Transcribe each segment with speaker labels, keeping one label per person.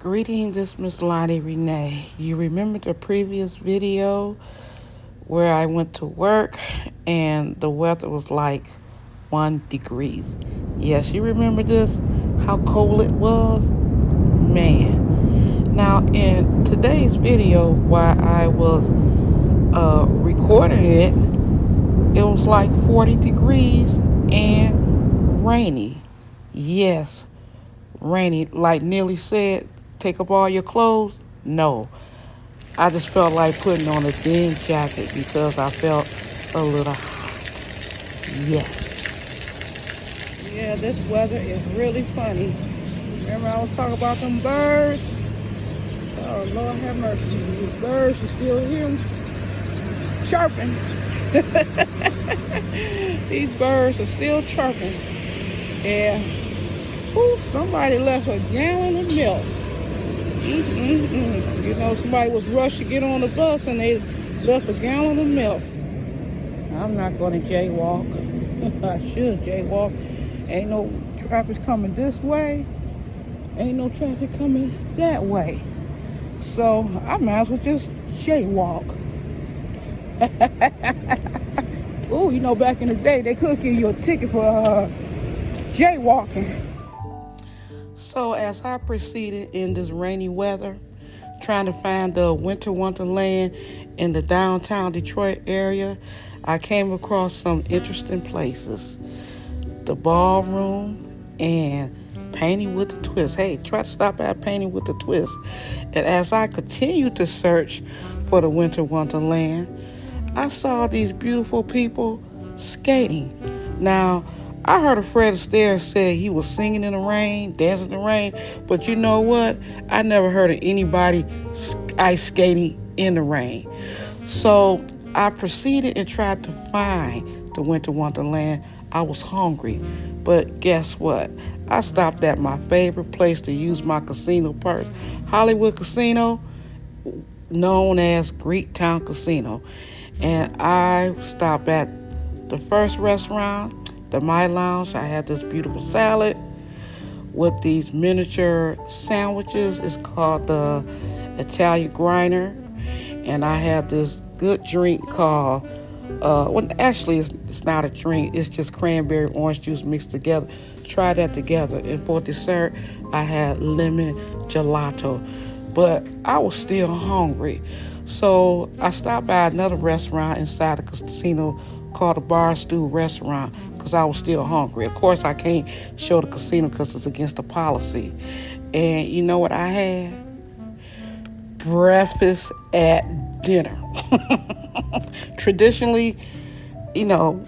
Speaker 1: Greetings, this is Miss Lonni Renee. You remember the previous video where I went to work and the weather was like 1 degree. Yes, you remember this? How cold it was? Man. Now, in today's video, while I was recording it, it was like 40 degrees and rainy. Yes, rainy. Like Nearly said, take up all your clothes? No. I just felt like putting on a thin jacket because I felt a little hot. Yes. Yeah, this weather is really funny. Remember I was talking about them birds? Oh, Lord have mercy. These birds, you still hear them chirping. These birds are still chirping. And somebody left a gallon of milk. You know, somebody was rushed to get on the bus and they left a gallon of milk. I'm not going to jaywalk. I should jaywalk. Ain't no traffic coming this way. Ain't no traffic coming that way. So I might as well just jaywalk. Ooh, you know, back in the day, they could give you a ticket for jaywalking. So as I proceeded in this rainy weather, trying to find the Winter Wonderland in the downtown Detroit area, I came across some interesting places. The ballroom and Painting with the Twist. Hey, try to stop at Painting with the Twist. And as I continued to search for the Winter Wonderland, I saw these beautiful people skating. Now, I heard Fred Astaire say he was singing in the rain, dancing in the rain, but you know what? I never heard of anybody ice skating in the rain. So I proceeded and tried to find the Winter Wonderland. I was hungry, but guess what? I stopped at my favorite place to use my casino purse, Hollywood Casino, known as Greektown Casino. And I stopped at the first restaurant, the My Lounge. I had this beautiful salad with these miniature sandwiches. It's called the Italian Grinder. And I had this good drink called, actually it's not a drink. It's just cranberry orange juice mixed together. Try that together. And for dessert, I had lemon gelato. But I was still hungry. So I stopped by another restaurant inside the casino called the Barstool Restaurant because I was still hungry. Of course, I can't show the casino because it's against the policy. And you know what I had? Breakfast at dinner. Traditionally, you know,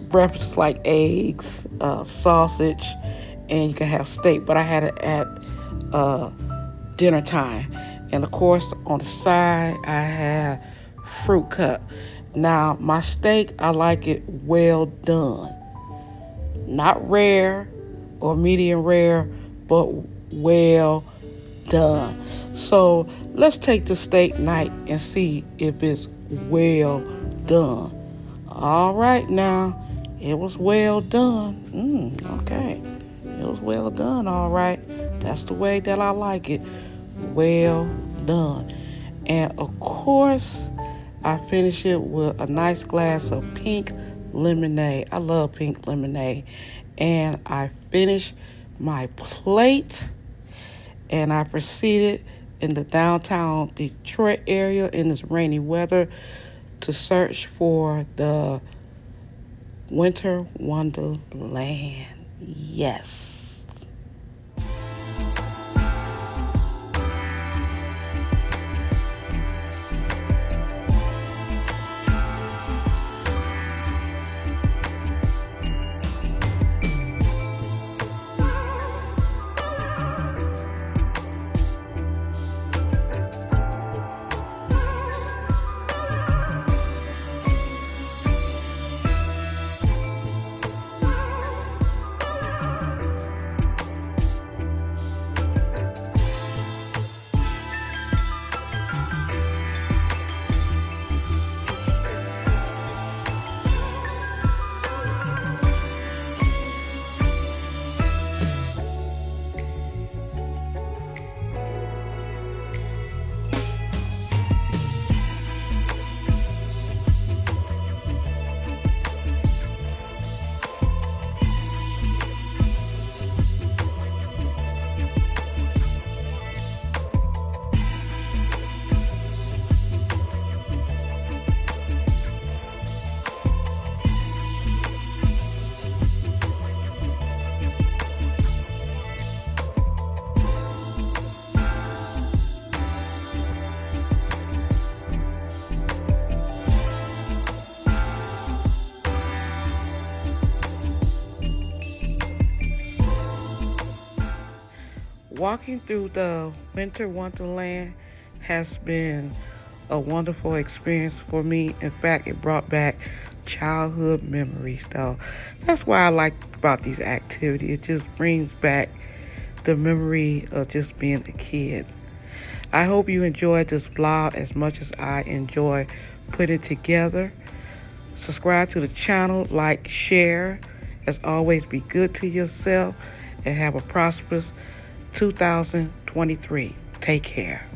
Speaker 1: breakfast is like eggs, sausage, and you can have steak. But I had it at dinner time. And of course, on the side, I had fruit cut. Now, my steak, I like it well done. Not rare or medium rare, but well done. So let's take the steak night and see if it's well done. All right, now, it was well done. Okay, it was well done, all right. That's the way that I like it. Well done. And of course, I finish it with a nice glass of pink lemonade. I love pink lemonade. And I finished my plate and I proceeded in the downtown Detroit area in this rainy weather to search for the Winter Wonderland. Yes. Walking through the Winter Wonderland has been a wonderful experience for me. In fact, it brought back childhood memories, though. That's why I like about these activities. It just brings back the memory of just being a kid. I hope you enjoyed this vlog as much as I enjoy putting it together. Subscribe to the channel, like, share. As always, be good to yourself and have a prosperous 2023. Take care.